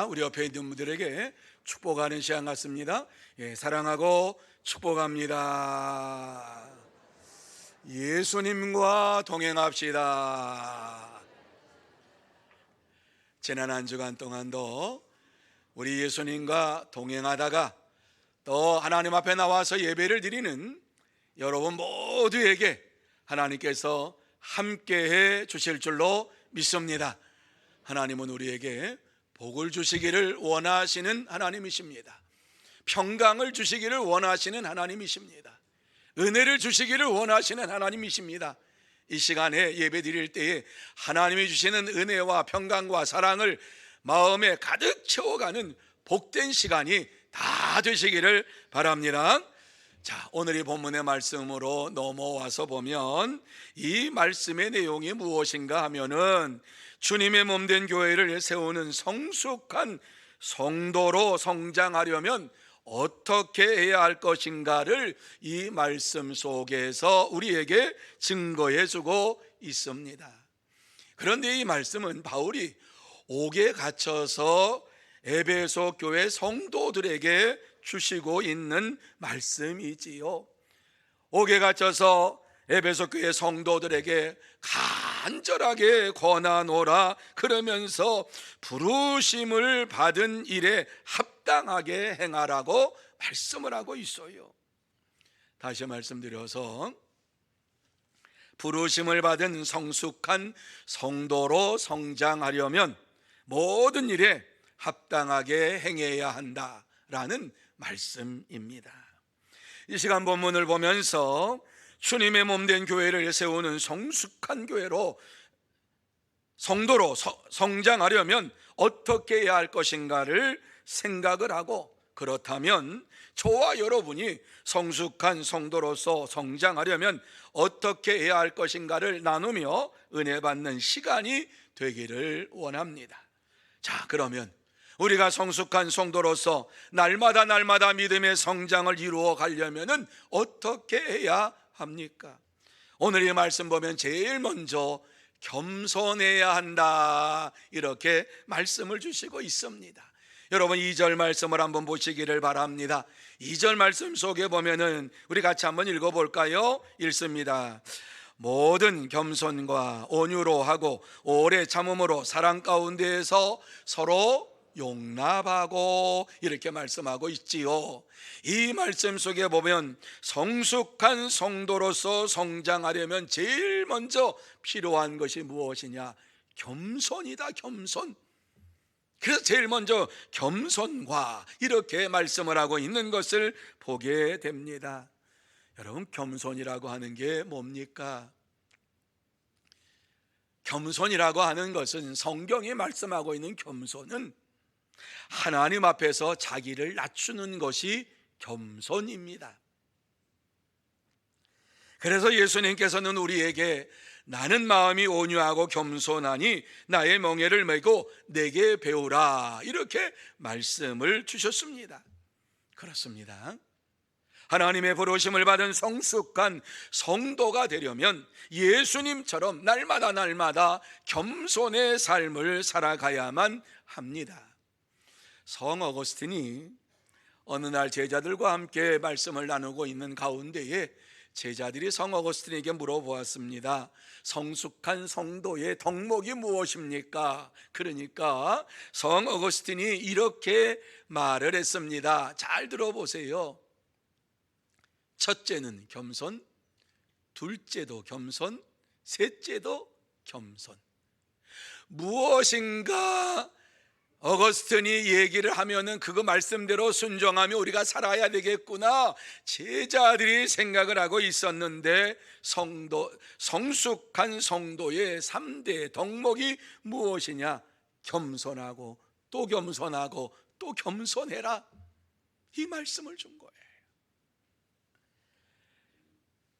우리 옆에 있는 분들에게 축복하는 시간 같습니다. 사랑하고 축복합니다. 예수님과 동행합시다. 지난 한 주간 동안도 우리 예수님과 동행하다가 또 하나님 앞에 나와서 예배를 드리는 여러분 모두에게 하나님께서 함께해 주실 줄로 믿습니다. 하나님은 우리에게 복을 주시기를 원하시는 하나님이십니다. 평강을 주시기를 원하시는 하나님이십니다. 은혜를 주시기를 원하시는 하나님이십니다. 이 시간에 예배 드릴 때에 하나님이 주시는 은혜와 평강과 사랑을 마음에 가득 채워가는 복된 시간이 다 되시기를 바랍니다. 자, 오늘 이 본문의 말씀으로 넘어와서 보면 이 말씀의 내용이 무엇인가 하면은 주님의 몸된 교회를 세우는 성숙한 성도로 성장하려면 어떻게 해야 할 것인가를 이 말씀 속에서 우리에게 증거해 주고 있습니다. 그런데 이 말씀은 바울이 옥에 갇혀서 에베소 교회 성도들에게 주시고 있는 말씀이지요. 옥에 갇혀서 에베소 교회 성도들에게 간절하게 권하노라 그러면서 부르심을 받은 일에 합당하게 행하라고 말씀을 하고 있어요. 다시 말씀드려서 부르심을 받은 성숙한 성도로 성장하려면 모든 일에 합당하게 행해야 한다라는 말씀입니다. 이 시간 본문을 보면서 주님의 몸된 교회를 세우는 성숙한 교회로 성도로 성장하려면 어떻게 해야 할 것인가를 생각을 하고, 그렇다면 저와 여러분이 성숙한 성도로서 성장하려면 어떻게 해야 할 것인가를 나누며 은혜 받는 시간이 되기를 원합니다. 자, 그러면 우리가 성숙한 성도로서 날마다 믿음의 성장을 이루어 가려면 어떻게 해야 합니까? 오늘 이 말씀 보면 제일 먼저 겸손해야 한다, 이렇게 말씀을 주시고 있습니다. 여러분 2절 말씀을 한번 보시기를 바랍니다. 2절 말씀 속에 보면은 우리 같이 한번 읽어볼까요? 읽습니다. 모든 겸손과 온유로 하고 오래 참음으로 사랑 가운데에서 서로 용납하고, 이렇게 말씀하고 있지요. 이 말씀 속에 보면 성숙한 성도로서 성장하려면 제일 먼저 필요한 것이 무엇이냐? 겸손이다, 겸손. 그래서 제일 먼저 겸손과 이렇게 말씀을 하고 있는 것을 보게 됩니다. 여러분, 겸손이라고 하는 게 뭡니까? 겸손이라고 하는 것은, 성경이 말씀하고 있는 겸손은 하나님 앞에서 자기를 낮추는 것이 겸손입니다. 그래서 예수님께서는 우리에게 나는 마음이 온유하고 겸손하니 나의 멍에를 메고 내게 배우라, 이렇게 말씀을 주셨습니다. 그렇습니다. 하나님의 부르심을 받은 성숙한 성도가 되려면 예수님처럼 날마다 겸손의 삶을 살아가야만 합니다. 성 어거스틴이 어느 날 제자들과 함께 말씀을 나누고 있는 가운데에 제자들이 성 어거스틴에게 물어보았습니다. 성숙한 성도의 덕목이 무엇입니까? 그러니까 성 어거스틴이 이렇게 말을 했습니다. 잘 들어보세요. 첫째는 겸손, 둘째도 겸손, 셋째도 겸손. 무엇인가 어거스틴이 얘기를 하면은 그거 말씀대로 순종하며 우리가 살아야 되겠구나, 제자들이 생각을 하고 있었는데 성숙한 성도의 3대 덕목이 무엇이냐? 겸손하고 또 겸손하고 또 겸손해라, 이 말씀을 준 거예요.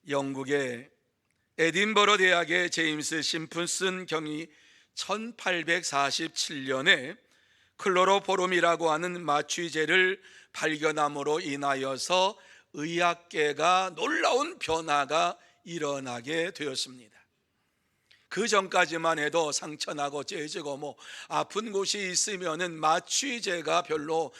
영국의 에딘버러 대학의 제임스 심픈슨 경이 1847년에 클로로포름이라고 하는 마취제를 발견함으로 인하여서 의학계가 놀라운 변화가 일어나게 되었습니다. 그 전까지만 해도 상처나고 째지고 뭐 아픈 곳이 있으면은 마취제가 별로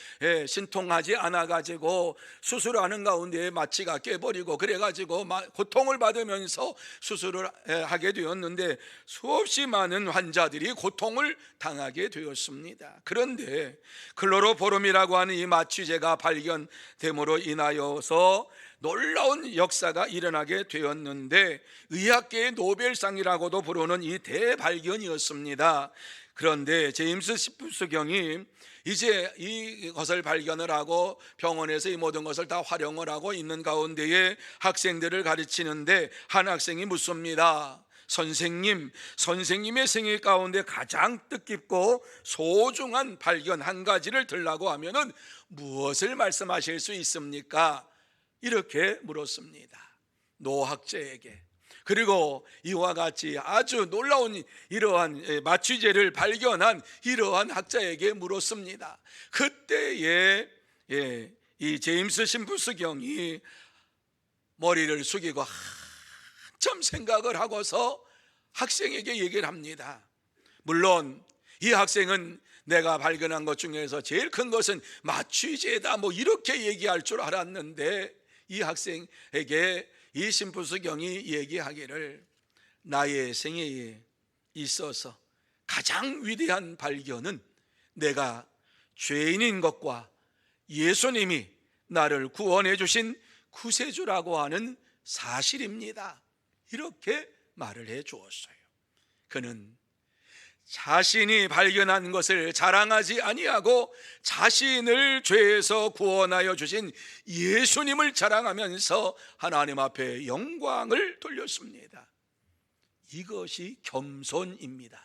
신통하지 않아 가지고 수술하는 가운데 마취가 깨버리고 그래 가지고 고통을 받으면서 수술을 하게 되었는데 수없이 많은 환자들이 고통을 당하게 되었습니다. 그런데 클로로포름이라고 하는 이 마취제가 발견됨으로 인하여서 놀라운 역사가 일어나게 되었는데 의학계의 노벨상이라고도 부르는 이 대발견이었습니다. 그런데 제임스 시프스경이 이제 이것을 발견을 하고 병원에서 이 모든 것을 다 활용을 하고 있는 가운데에 학생들을 가르치는데 한 학생이 묻습니다. 선생님의 생애 가운데 가장 뜻깊고 소중한 발견 한 가지를 들라고 하면은 무엇을 말씀하실 수 있습니까? 이렇게 물었습니다. 노학자에게. 그리고 이와 같이 아주 놀라운 이러한 마취제를 발견한 이러한 학자에게 물었습니다. 그때에 이 제임스 심프스경이 머리를 숙이고 한참 생각을 하고서 학생에게 얘기를 합니다. 물론 이 학생은 내가 발견한 것 중에서 제일 큰 것은 마취제다 뭐 이렇게 얘기할 줄 알았는데 이 학생에게 이 심프스경이 얘기하기를 나의 생애에 있어서 가장 위대한 발견은 내가 죄인인 것과 예수님이 나를 구원해 주신 구세주라고 하는 사실입니다. 이렇게 말을 해 주었어요. 그는 자신이 발견한 것을 자랑하지 아니하고 자신을 죄에서 구원하여 주신 예수님을 자랑하면서 하나님 앞에 영광을 돌렸습니다. 이것이 겸손입니다.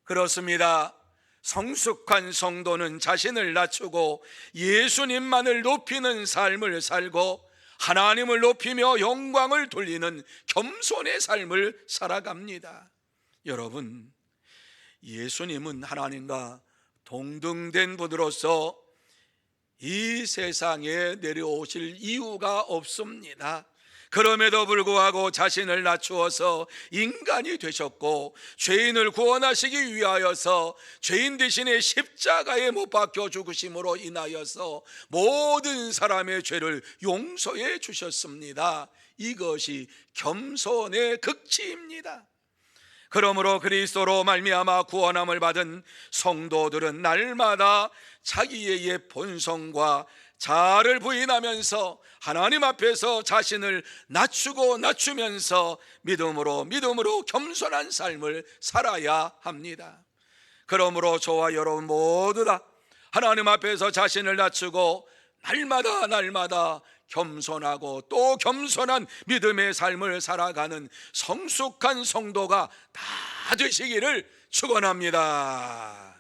그렇습니다. 성숙한 성도는 자신을 낮추고 예수님만을 높이는 삶을 살고 하나님을 높이며 영광을 돌리는 겸손의 삶을 살아갑니다. 여러분, 예수님은 하나님과 동등된 분으로서 이 세상에 내려오실 이유가 없습니다. 그럼에도 불구하고 자신을 낮추어서 인간이 되셨고 죄인을 구원하시기 위하여서 죄인 대신에 십자가에 못 박혀 죽으심으로 인하여서 모든 사람의 죄를 용서해 주셨습니다. 이것이 겸손의 극치입니다. 그러므로 그리스도로 말미암아 구원함을 받은 성도들은 날마다 자기의 옛 본성과 자아를 부인하면서 하나님 앞에서 자신을 낮추면서 믿음으로 겸손한 삶을 살아야 합니다. 그러므로 저와 여러분 모두 다 하나님 앞에서 자신을 낮추고 날마다 겸손하고 또 겸손한 믿음의 삶을 살아가는 성숙한 성도가 다 되시기를 축원합니다.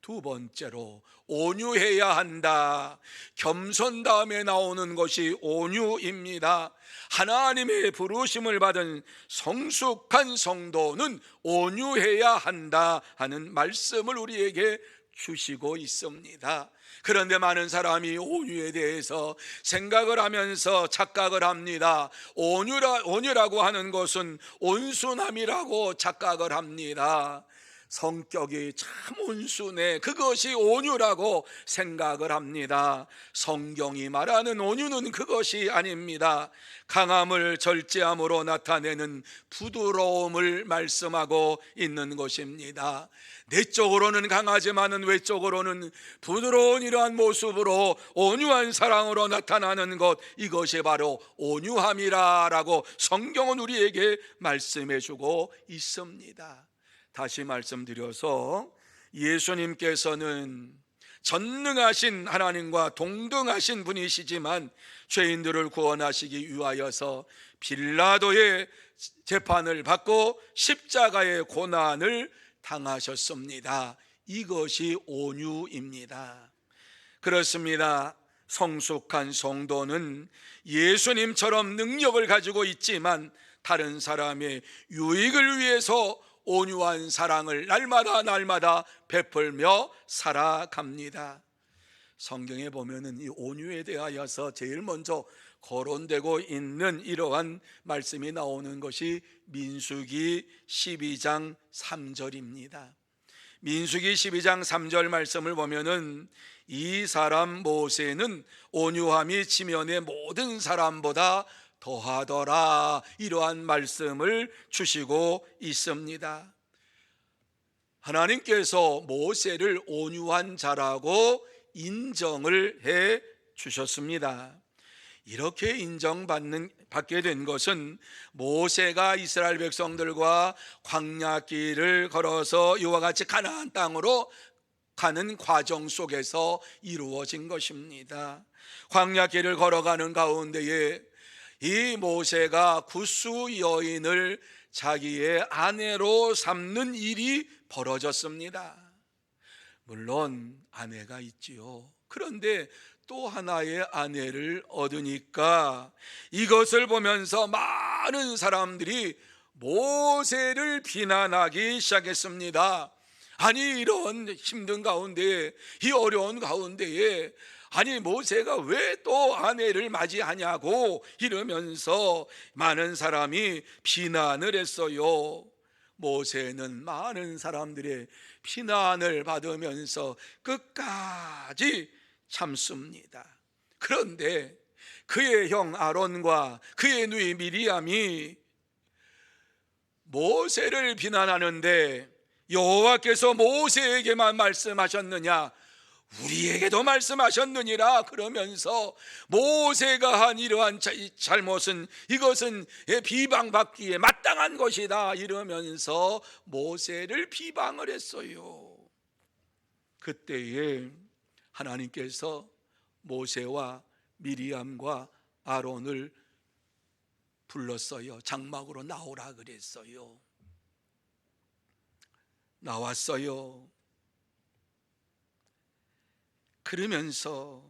두 번째로 온유해야 한다. 겸손 다음에 나오는 것이 온유입니다. 하나님의 부르심을 받은 성숙한 성도는 온유해야 한다 하는 말씀을 우리에게 주시고 있습니다. 그런데 많은 사람이 온유에 대해서 생각을 하면서 착각을 합니다. 온유라고 하는 것은 온순함이라고 착각을 합니다. 성격이 참 온순해, 그것이 온유라고 생각을 합니다. 성경이 말하는 온유는 그것이 아닙니다. 강함을 절제함으로 나타내는 부드러움을 말씀하고 있는 것입니다. 내적으로는 강하지만은 외적으로는 부드러운 이러한 모습으로 온유한 사랑으로 나타나는 것, 이것이 바로 온유함이라고 성경은 우리에게 말씀해 주고 있습니다. 다시 말씀드려서 예수님께서는 전능하신 하나님과 동등하신 분이시지만 죄인들을 구원하시기 위하여서 빌라도의 재판을 받고 십자가의 고난을 당하셨습니다. 이것이 온유입니다. 그렇습니다. 성숙한 성도는 예수님처럼 능력을 가지고 있지만 다른 사람의 유익을 위해서 온유한 사랑을 날마다 베풀며 살아갑니다. 성경에 보면은 이 온유에 대하여서 제일 먼저 거론되고 있는 이러한 말씀이 나오는 것이 민수기 12장 3절입니다. 민수기 12장 3절 말씀을 보면은 이 사람 모세는 온유함이 지면의 모든 사람보다 더하더라, 이러한 말씀을 주시고 있습니다. 하나님께서 모세를 온유한 자라고 인정을 해 주셨습니다. 이렇게 받게 된 것은 모세가 이스라엘 백성들과 광야길을 걸어서 이와 같이 가나안 땅으로 가는 과정 속에서 이루어진 것입니다. 광야길을 걸어가는 가운데에 이 모세가 구스 여인을 자기의 아내로 삼는 일이 벌어졌습니다. 물론 아내가 있지요. 그런데 또 하나의 아내를 얻으니까 이것을 보면서 많은 사람들이 모세를 비난하기 시작했습니다. 아니, 이런 힘든 가운데, 이 어려운 가운데에 아니 모세가 왜 또 아내를 맞이하냐고 이러면서 많은 사람이 비난을 했어요. 모세는 많은 사람들의 비난을 받으면서 끝까지 참습니다. 그런데 그의 형 아론과 그의 누이 미리암이 모세를 비난하는데 여호와께서 모세에게만 말씀하셨느냐, 우리에게도 말씀하셨느니라 그러면서 모세가 한 이러한 잘못은 이것은 비방받기에 마땅한 것이다 이러면서 모세를 비방을 했어요. 그때에 하나님께서 모세와 미리암과 아론을 불렀어요. 장막으로 나오라 그랬어요. 나왔어요. 그러면서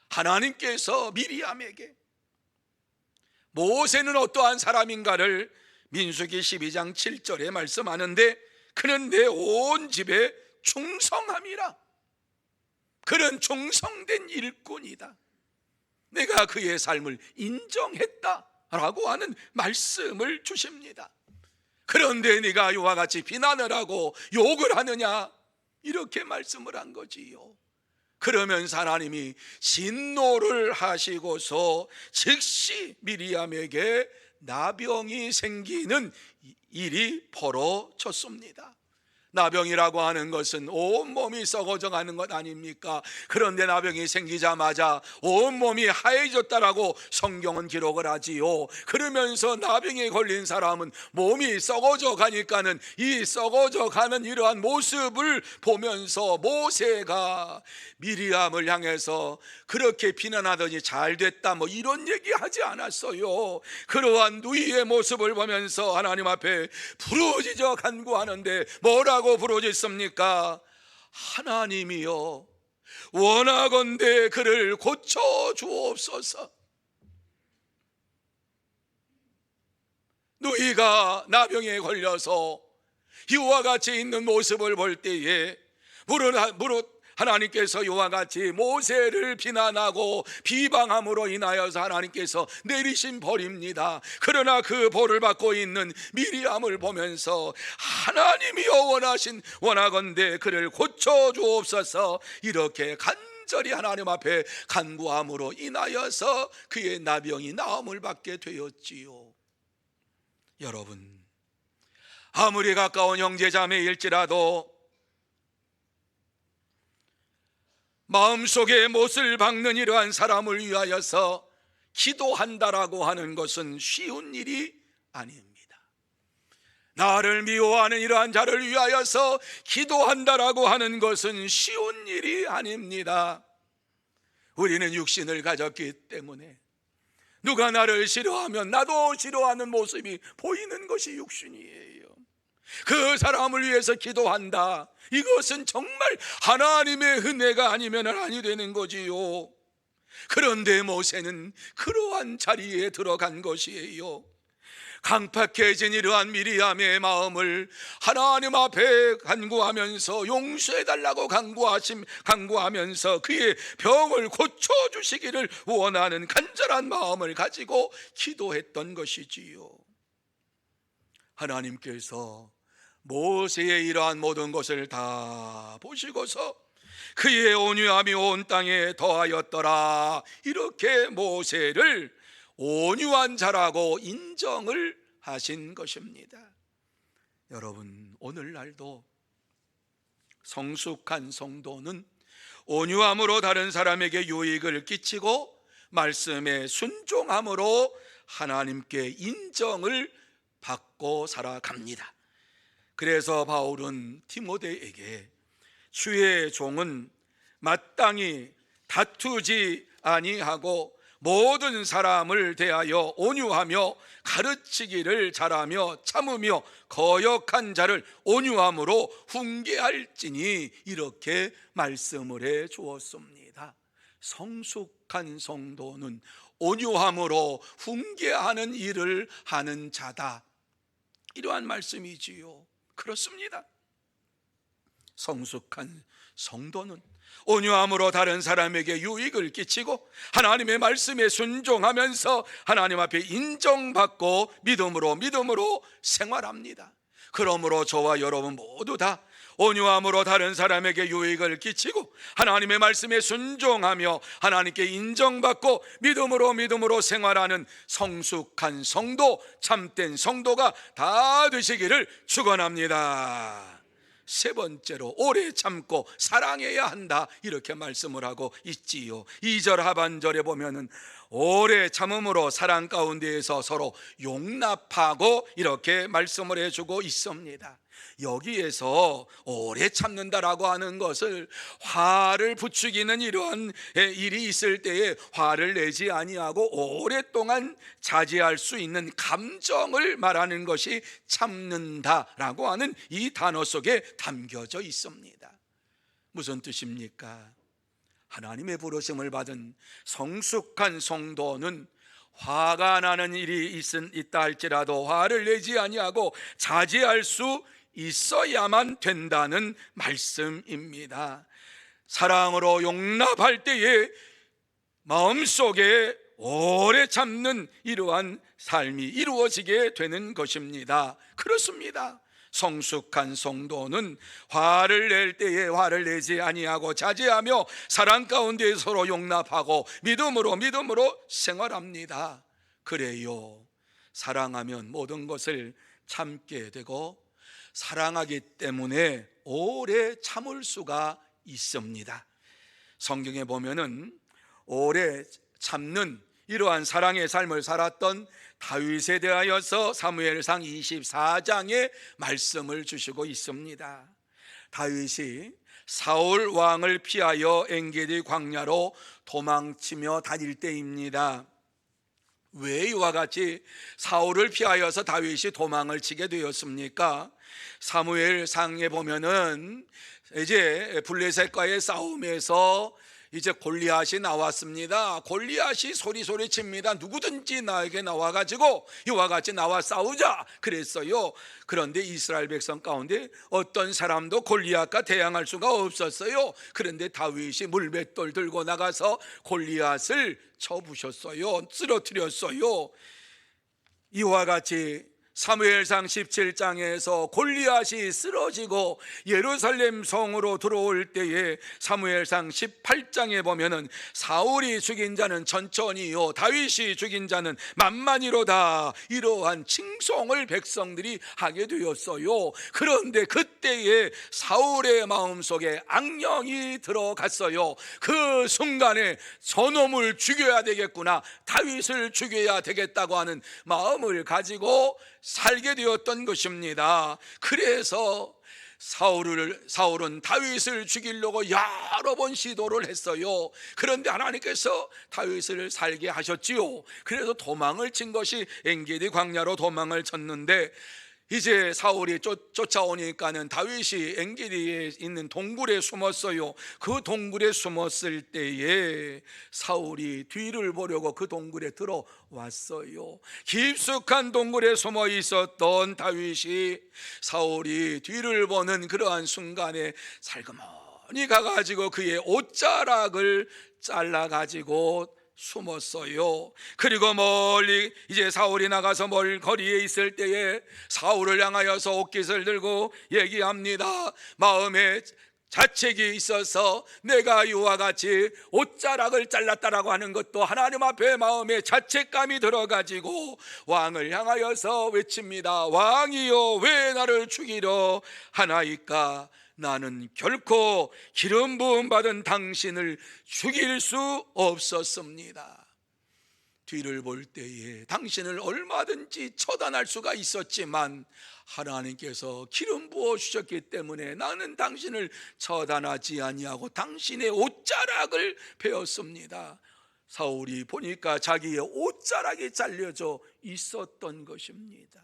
하나님께서 미리암에게 모세는 어떠한 사람인가를 민수기 12장 7절에 말씀하는데, 그는 내 온 집에 충성함이라. 그는 충성된 일꾼이다. 내가 그의 삶을 인정했다라고 하는 말씀을 주십니다. 그런데 네가 이와 같이 비난을 하고 욕을 하느냐, 이렇게 말씀을 한 거지요. 그러면서 하나님이 진노를 하시고서 즉시 미리암에게 나병이 생기는 일이 벌어졌습니다. 나병이라고 하는 것은 온몸이 썩어져 가는 것 아닙니까? 그런데 나병이 생기자마자 온몸이 하얘졌다라고 성경은 기록을 하지요. 그러면서 나병에 걸린 사람은 몸이 썩어져 가니까는 이 썩어져 가는 이러한 모습을 보면서 모세가 미리암을 향해서 그렇게 비난하더니 잘 됐다 뭐 이런 얘기 하지 않았어요. 그러한 누이의 모습을 보면서 하나님 앞에 부르짖어 간구하는데 뭐라고 부르짖습니까? 하나님이여, 원하건대 그를 고쳐 주옵소서. 누이가 나병에 걸려서 이와 같이 있는 모습을 볼 때에 하나님께서 이와 같이 모세를 비난하고 비방함으로 인하여서 하나님께서 내리신 벌입니다. 그러나 그 벌을 받고 있는 미리암을 보면서 하나님이여 원하건대 그를 고쳐 주옵소서, 이렇게 간절히 하나님 앞에 간구함으로 인하여서 그의 나병이 나음을 받게 되었지요. 여러분, 아무리 가까운 형제자매일지라도 마음속에 못을 박는 이러한 사람을 위하여서 기도한다라고 하는 것은 쉬운 일이 아닙니다. 나를 미워하는 이러한 자를 위하여서 기도한다라고 하는 것은 쉬운 일이 아닙니다. 우리는 육신을 가졌기 때문에 누가 나를 싫어하면 나도 싫어하는 모습이 보이는 것이 육신이에요. 그 사람을 위해서 기도한다, 이것은 정말 하나님의 은혜가 아니면 아니 되는 거지요. 그런데 모세는 그러한 자리에 들어간 것이에요. 강팍해진 이러한 미리암의 마음을 하나님 앞에 간구하면서 용서해달라고 간구하면서 그의 병을 고쳐주시기를 원하는 간절한 마음을 가지고 기도했던 것이지요. 하나님께서 모세의 이러한 모든 것을 다 보시고서 그의 온유함이 온 땅에 더하였더라, 이렇게 모세를 온유한 자라고 인정을 하신 것입니다. 여러분, 오늘날도 성숙한 성도는 온유함으로 다른 사람에게 유익을 끼치고 말씀에 순종함으로 하나님께 인정을 받고 살아갑니다. 그래서 바울은 디모데에게 주의 종은 마땅히 다투지 아니하고 모든 사람을 대하여 온유하며 가르치기를 잘하며 참으며 거역한 자를 온유함으로 훈계할지니, 이렇게 말씀을 해 주었습니다. 성숙한 성도는 온유함으로 훈계하는 일을 하는 자다, 이러한 말씀이지요. 그렇습니다. 성숙한 성도는 온유함으로 다른 사람에게 유익을 끼치고 하나님의 말씀에 순종하면서 하나님 앞에 인정받고 믿음으로 생활합니다. 그러므로 저와 여러분 모두 다 온유함으로 다른 사람에게 유익을 끼치고 하나님의 말씀에 순종하며 하나님께 인정받고 믿음으로 생활하는 성숙한 성도, 참된 성도가 다 되시기를 축원합니다. 세 번째로 오래 참고 사랑해야 한다, 이렇게 말씀을 하고 있지요. 2절 하반절에 보면은 오래 참음으로 사랑 가운데에서 서로 용납하고, 이렇게 말씀을 해주고 있습니다. 여기에서 오래 참는다라고 하는 것을 화를 부추기는 이러한 일이 있을 때에 화를 내지 아니하고 오랫동안 자제할 수 있는 감정을 말하는 것이 참는다라고 하는 이 단어 속에 담겨져 있습니다. 무슨 뜻입니까? 하나님의 부르심을 받은 성숙한 성도는 화가 나는 일이 있다 할지라도 화를 내지 아니하고 자제할 수 있어야만 된다는 말씀입니다. 사랑으로 용납할 때에 마음속에 오래 참는 이러한 삶이 이루어지게 되는 것입니다. 그렇습니다. 성숙한 성도는 화를 낼 때에 화를 내지 아니하고 자제하며 사랑 가운데 서로 용납하고 믿음으로 생활합니다. 그래요, 사랑하면 모든 것을 참게 되고 사랑하기 때문에 오래 참을 수가 있습니다. 성경에 보면은 오래 참는 이러한 사랑의 삶을 살았던 다윗에 대하여서 사무엘상 24장에 말씀을 주시고 있습니다. 다윗이 사울 왕을 피하여 엔게디 광야로 도망치며 다닐 때입니다. 왜 이와 같이 사울을 피하여서 다윗이 도망을 치게 되었습니까? 사무엘상에 보면은 이제 블레셋과의 싸움에서 이제 골리앗이 나왔습니다. 골리앗이 소리 칩니다. 누구든지 나에게 나와가지고 이와 같이 나와 싸우자 그랬어요. 그런데 이스라엘 백성 가운데 어떤 사람도 골리앗과 대항할 수가 없었어요. 그런데 다윗이 물맷돌 들고 나가서 골리앗을 쳐부셨어요. 쓰러뜨렸어요. 이와 같이 사무엘상 17장에서 골리앗이 쓰러지고 예루살렘 성으로 들어올 때에 사무엘상 18장에 보면은 사울이 죽인 자는 천천히요 다윗이 죽인 자는 만만히로다, 이러한 칭송을 백성들이 하게 되었어요. 그런데 그때에 사울의 마음속에 악령이 들어갔어요. 그 순간에 저놈을 죽여야 되겠구나, 다윗을 죽여야 되겠다고 하는 마음을 가지고 살게 되었던 것입니다. 그래서 사울은 다윗을 죽이려고 여러 번 시도를 했어요. 그런데 하나님께서 다윗을 살게 하셨지요. 그래서 도망을 친 것이 엔게디 광야로 도망을 쳤는데 이제 사울이 쫓아오니까는 다윗이 엔게디에 있는 동굴에 숨었어요. 그 동굴에 숨었을 때에 사울이 뒤를 보려고 그 동굴에 들어왔어요. 깊숙한 동굴에 숨어 있었던 다윗이 사울이 뒤를 보는 그러한 순간에 살그머니 가가지고 그의 옷자락을 잘라가지고 숨었어요. 그리고 멀리 이제 사울이 나가서 멀 거리에 있을 때에 사울을 향하여서 옷깃을 들고 얘기합니다. 마음에 자책이 있어서 내가 이와 같이 옷자락을 잘랐다라고 하는 것도 하나님 앞에 마음에 자책감이 들어가지고 왕을 향하여서 외칩니다. 왕이여, 왜 나를 죽이려 하나이까? 나는 결코 기름 부음 받은 당신을 죽일 수 없었습니다. 뒤를 볼 때에 당신을 얼마든지 처단할 수가 있었지만 하나님께서 기름 부어 주셨기 때문에 나는 당신을 처단하지 아니하고 당신의 옷자락을 베었습니다. 사울이 보니까 자기의 옷자락이 잘려져 있었던 것입니다.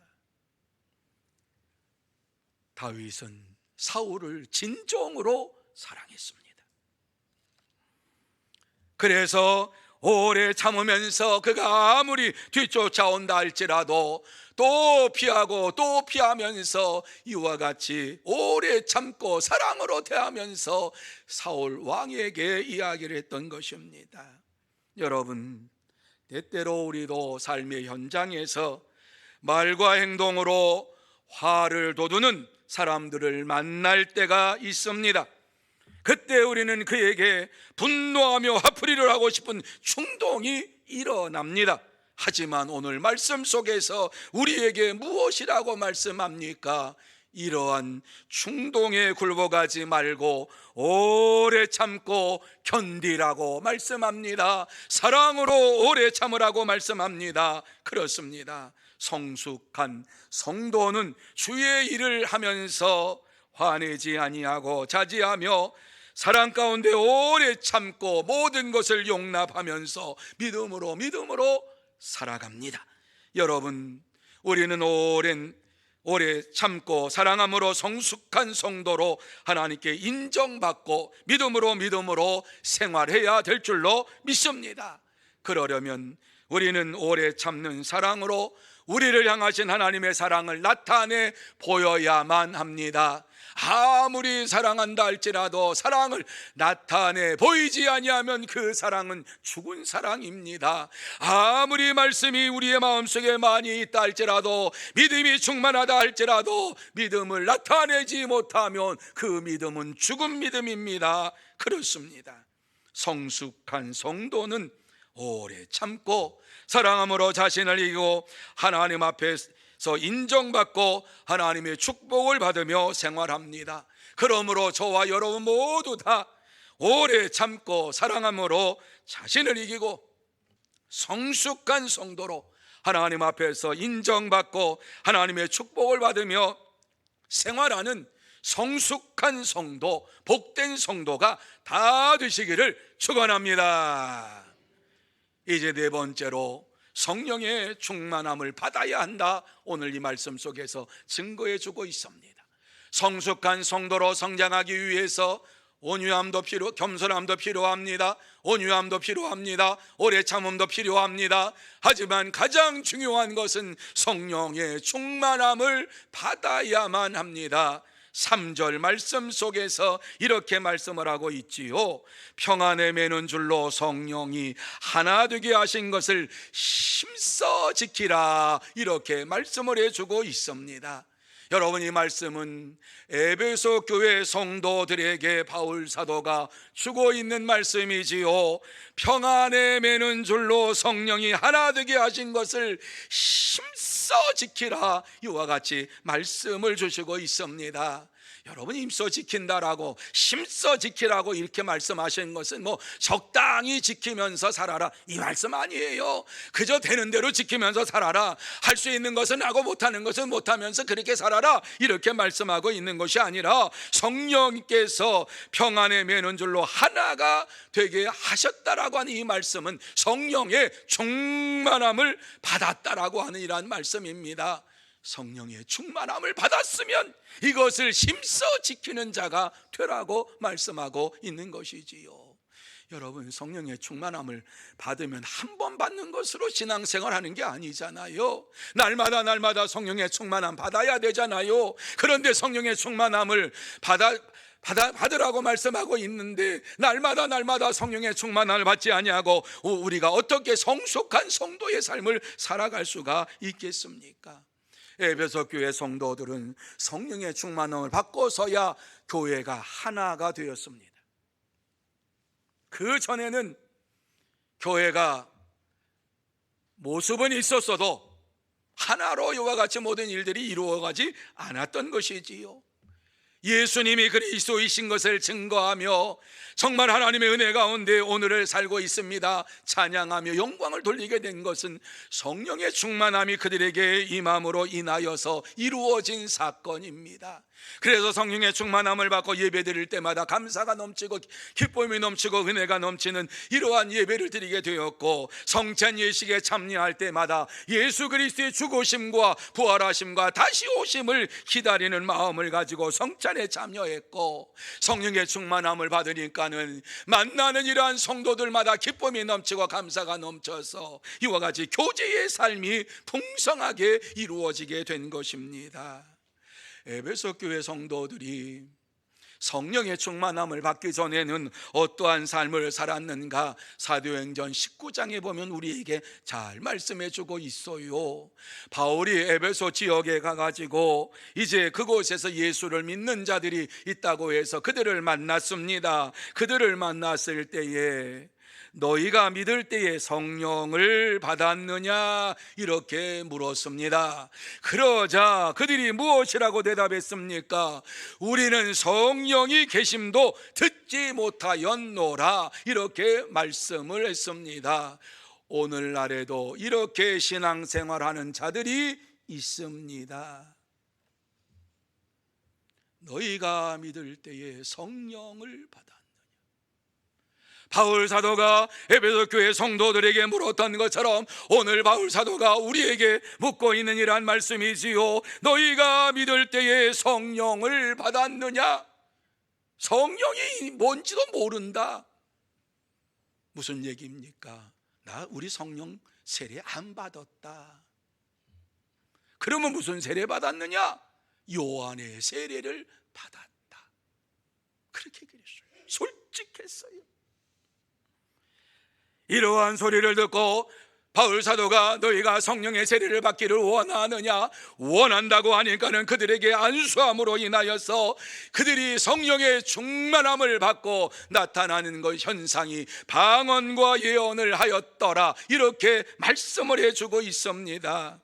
다윗은 사울을 진정으로 사랑했습니다. 그래서 오래 참으면서 그가 아무리 뒤쫓아온다 할지라도 또 피하고 또 피하면서 이와 같이 오래 참고 사랑으로 대하면서 사울 왕에게 이야기를 했던 것입니다. 여러분, 때때로 우리도 삶의 현장에서 말과 행동으로 화를 돋우는 사람들을 만날 때가 있습니다. 그때 우리는 그에게 분노하며 화풀이를 하고 싶은 충동이 일어납니다. 하지만 오늘 말씀 속에서 우리에게 무엇이라고 말씀합니까? 이러한 충동에 굴복하지 말고 오래 참고 견디라고 말씀합니다. 사랑으로 오래 참으라고 말씀합니다. 그렇습니다. 성숙한 성도는 주의 일을 하면서 화내지 아니하고 자지하며 사랑 가운데 오래 참고 모든 것을 용납하면서 믿음으로 살아갑니다. 여러분, 우리는 오래 참고 사랑함으로 성숙한 성도로 하나님께 인정받고 믿음으로 생활해야 될 줄로 믿습니다. 그러려면 우리는 오래 참는 사랑으로 우리를 향하신 하나님의 사랑을 나타내 보여야만 합니다. 아무리 사랑한다 할지라도 사랑을 나타내 보이지 아니하면 그 사랑은 죽은 사랑입니다. 아무리 말씀이 우리의 마음속에 많이 있다 할지라도, 믿음이 충만하다 할지라도 믿음을 나타내지 못하면 그 믿음은 죽은 믿음입니다. 그렇습니다. 성숙한 성도는 오래 참고 사랑함으로 자신을 이기고 하나님 앞에서 인정받고 하나님의 축복을 받으며 생활합니다. 그러므로 저와 여러분 모두 다 오래 참고 사랑함으로 자신을 이기고 성숙한 성도로 하나님 앞에서 인정받고 하나님의 축복을 받으며 생활하는 성숙한 성도, 복된 성도가 다 되시기를 축원합니다. 이제 네 번째로 성령의 충만함을 받아야 한다. 오늘 이 말씀 속에서 증거해 주고 있습니다. 성숙한 성도로 성장하기 위해서 온유함도 겸손함도 필요합니다. 온유함도 필요합니다. 오래 참음도 필요합니다. 하지만 가장 중요한 것은 성령의 충만함을 받아야만 합니다. 3절 말씀 속에서 이렇게 말씀을 하고 있지요. 평안에 매는 줄로 성령이 하나 되게 하신 것을 힘써 지키라, 이렇게 말씀을 해주고 있습니다. 여러분, 이 말씀은 에베소 교회 성도들에게 바울 사도가 주고 있는 말씀이지요. 평안에 매는 줄로 성령이 하나 되게 하신 것을 힘써 지키라, 이와 같이 말씀을 주시고 있습니다. 여러분, 힘써 지킨다라고, 힘써 지키라고 이렇게 말씀하신 것은 적당히 지키면서 살아라, 이 말씀 아니에요. 그저 되는 대로 지키면서 살아라, 할 수 있는 것은 하고 못하는 것은 못하면서 그렇게 살아라, 이렇게 말씀하고 있는 것이 아니라 성령께서 평안에 매는 줄로 하나가 되게 하셨다라고 하는 이 말씀은 성령의 충만함을 받았다라고 하는 이러한 말씀입니다. 성령의 충만함을 받았으면 이것을 힘써 지키는 자가 되라고 말씀하고 있는 것이지요. 여러분, 성령의 충만함을 받으면 한 번 받는 것으로 신앙생활하는 게 아니잖아요. 날마다 성령의 충만함 받아야 되잖아요. 그런데 성령의 충만함을 받으라고 말씀하고 있는데 날마다 성령의 충만함을 받지 아니하고 우리가 어떻게 성숙한 성도의 삶을 살아갈 수가 있겠습니까? 에베소 교회 성도들은 성령의 충만함을 받고서야 교회가 하나가 되었습니다. 그 전에는 교회가 모습은 있었어도 하나로 이와 같이 모든 일들이 이루어가지 않았던 것이지요. 예수님이 그리스도이신 것을 증거하며 정말 하나님의 은혜 가운데 오늘을 살고 있습니다 찬양하며 영광을 돌리게 된 것은 성령의 충만함이 그들에게 임함으로 인하여서 이루어진 사건입니다. 그래서 성령의 충만함을 받고 예배드릴 때마다 감사가 넘치고 기쁨이 넘치고 은혜가 넘치는 이러한 예배를 드리게 되었고, 성찬 예식에 참여할 때마다 예수 그리스도의 죽으심과 부활하심과 다시 오심을 기다리는 마음을 가지고 성찬에 참여했고, 성령의 충만함을 받으니까는 만나는 이러한 성도들마다 기쁨이 넘치고 감사가 넘쳐서 이와 같이 교제의 삶이 풍성하게 이루어지게 된 것입니다. 에베소 교회 성도들이 성령의 충만함을 받기 전에는 어떠한 삶을 살았는가 사도행전 19장에 보면 우리에게 잘 말씀해 주고 있어요. 바울이 에베소 지역에 가가지고 이제 그곳에서 예수를 믿는 자들이 있다고 해서 그들을 만났습니다. 그들을 만났을 때에 너희가 믿을 때에 성령을 받았느냐 이렇게 물었습니다. 그러자 그들이 무엇이라고 대답했습니까? 우리는 성령이 계심도 듣지 못하였노라 이렇게 말씀을 했습니다. 오늘날에도 이렇게 신앙생활하는 자들이 있습니다. 너희가 믿을 때에 성령을 받았느냐. 바울 사도가 에베소 교회 성도들에게 물었던 것처럼 오늘 바울 사도가 우리에게 묻고 있는 이러한 말씀이지요. 너희가 믿을 때에 성령을 받았느냐? 성령이 뭔지도 모른다. 무슨 얘기입니까? 우리 성령 세례 안 받았다. 그러면 무슨 세례 받았느냐? 요한의 세례를 받았다. 그렇게 그랬어요. 솔직했어요. 이러한 소리를 듣고 바울 사도가 너희가 성령의 세례를 받기를 원하느냐? 원한다고 하니까는 그들에게 안수함으로 인하여서 그들이 성령의 충만함을 받고 나타나는 것 현상이 방언과 예언을 하였더라 이렇게 말씀을 해주고 있습니다.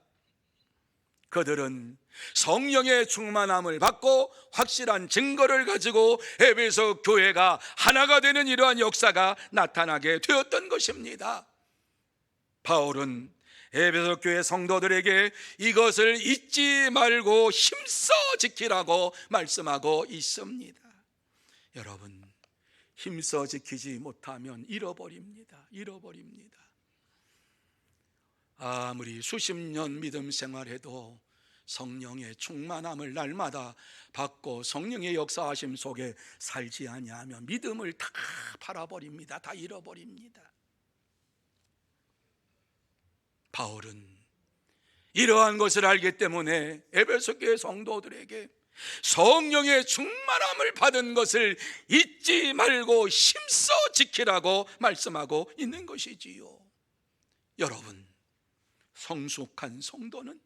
그들은 성령의 충만함을 받고 확실한 증거를 가지고 에베소 교회가 하나가 되는 이러한 역사가 나타나게 되었던 것입니다. 바울은 에베소 교회 성도들에게 이것을 잊지 말고 힘써 지키라고 말씀하고 있습니다. 여러분, 힘써 지키지 못하면 잃어버립니다. 아무리 수십 년 믿음 생활해도 성령의 충만함을 날마다 받고 성령의 역사하심 속에 살지 아니하면 믿음을 다 팔아버립니다. 다 잃어버립니다. 바울은 이러한 것을 알기 때문에 에베소 교회 성도들에게 성령의 충만함을 받은 것을 잊지 말고 힘써 지키라고 말씀하고 있는 것이지요. 여러분, 성숙한 성도는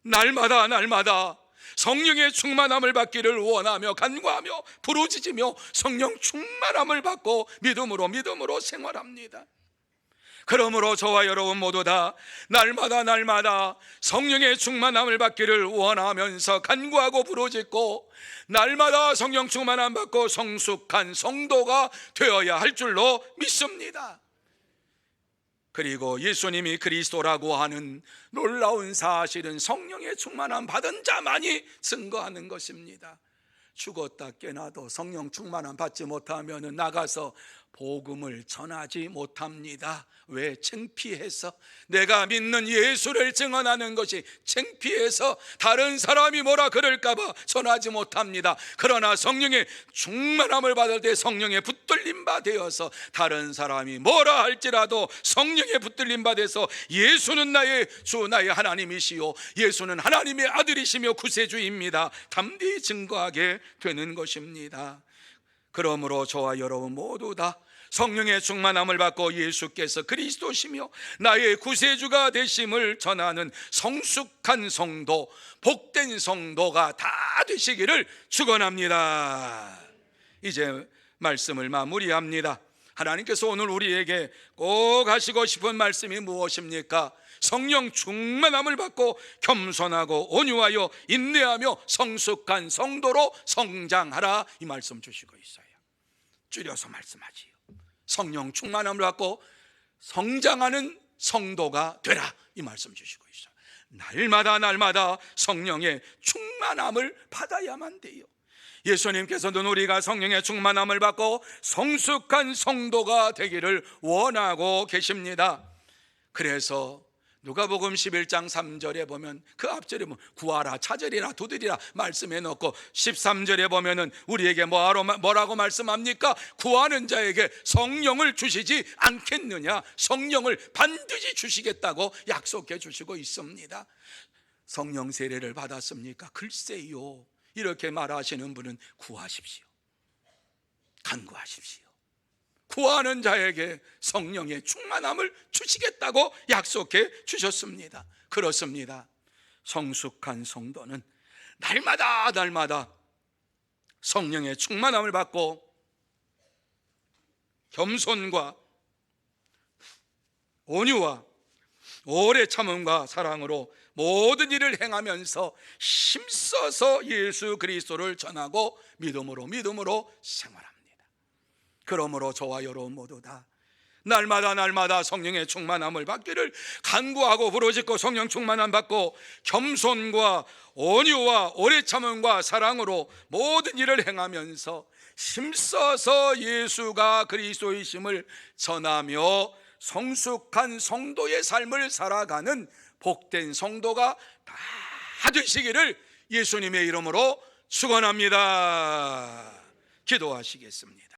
날마다 성령의 충만함을 받기를 원하며 간구하며 부르짖으며 성령 충만함을 받고 믿음으로 생활합니다. 그러므로 저와 여러분 모두 다 날마다 성령의 충만함을 받기를 원하면서 간구하고 부르짖고 날마다 성령 충만함 받고 성숙한 성도가 되어야 할 줄로 믿습니다. 그리고 예수님이 그리스도라고 하는 놀라운 사실은 성령의 충만함 받은 자만이 증거하는 것입니다. 죽었다 깨나도 성령 충만함 받지 못하면 나가서 복음을 전하지 못합니다. 왜? 창피해서. 내가 믿는 예수를 증언하는 것이 창피해서 다른 사람이 뭐라 그럴까 봐 전하지 못합니다. 그러나 성령의 충만함을 받을 때 성령의 붙들림 바 되어서 다른 사람이 뭐라 할지라도 성령의 붙들림 바 돼서 예수는 나의 주 나의 하나님이시요 예수는 하나님의 아들이시며 구세주입니다 담대히 증거하게 되는 것입니다. 그러므로 저와 여러분 모두 다 성령의 충만함을 받고 예수께서 그리스도시며 나의 구세주가 되심을 전하는 성숙한 성도, 복된 성도가 다 되시기를 축원합니다. 이제 말씀을 마무리합니다. 하나님께서 오늘 우리에게 꼭 하시고 싶은 말씀이 무엇입니까? 성령 충만함을 받고 겸손하고 온유하여 인내하며 성숙한 성도로 성장하라, 이 말씀 주시고 있어요. 줄여서 말씀하지요. 성령 충만함을 받고 성장하는 성도가 되라, 이 말씀 주시고 있어요. 날마다 성령의 충만함을 받아야만 돼요. 예수님께서는 우리가 성령의 충만함을 받고 성숙한 성도가 되기를 원하고 계십니다. 그래서 누가복음 11장 3절에 보면, 그 앞절에 보면 구하라 찾으리라 두드리라 말씀해 놓고 13절에 보면은 우리에게 뭐라고 말씀합니까? 구하는 자에게 성령을 주시지 않겠느냐, 성령을 반드시 주시겠다고 약속해 주시고 있습니다. 성령 세례를 받았습니까? 글쎄요, 이렇게 말하시는 분은 구하십시오. 간구하십시오. 구하는 자에게 성령의 충만함을 주시겠다고 약속해 주셨습니다. 그렇습니다. 성숙한 성도는 날마다 성령의 충만함을 받고 겸손과 온유와 오래 참음과 사랑으로 모든 일을 행하면서 힘써서 예수 그리스도를 전하고 믿음으로 생활합니다. 그러므로 저와 여러분 모두 다 날마다 성령의 충만함을 받기를 간구하고 부르짖고 성령 충만함 받고 겸손과 온유와 오래 참음과 사랑으로 모든 일을 행하면서 힘써서 예수가 그리스도이심을 전하며 성숙한 성도의 삶을 살아가는 복된 성도가 다 되시기를 예수님의 이름으로 축원합니다. 기도하시겠습니다.